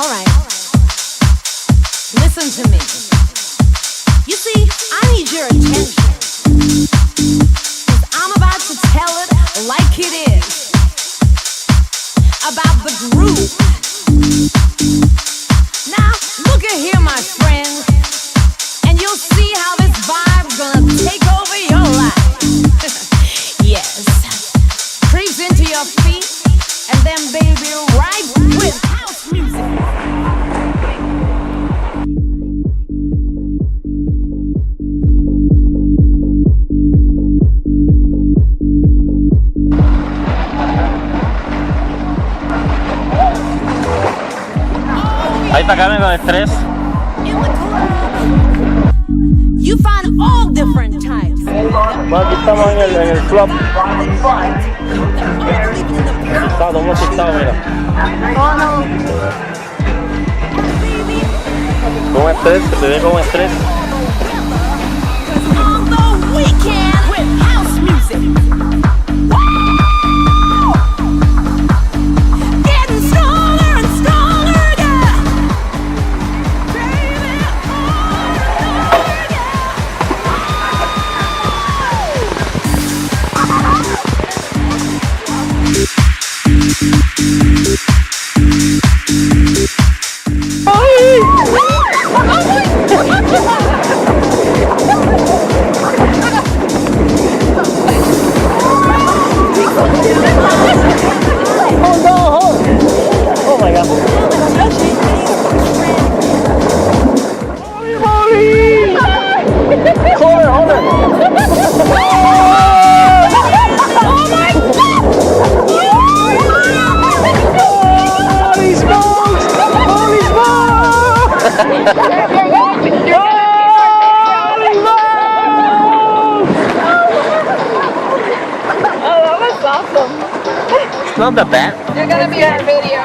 Alright, listen to me. You see, I need your attention. 'Cause I'm about to tell it like it is. About the groove. Now, look at here, my friend. And you'll see how this vibe's gonna take over your life. Yes. Creeps into your feet. And then, baby, right with house music. Ahí está Carmen con estrés. In the club, you find all different types. Bueno, aquí estamos en el club. Está todo muy asustado, mira. Con estrés, se te ve con estrés. On the weekend with house music. Woo! Getting stronger and stronger, yeah. Baby, Oh my god. Hold on. Holy smokes! Holy smokes! It's not that bad. You're gonna be in our video.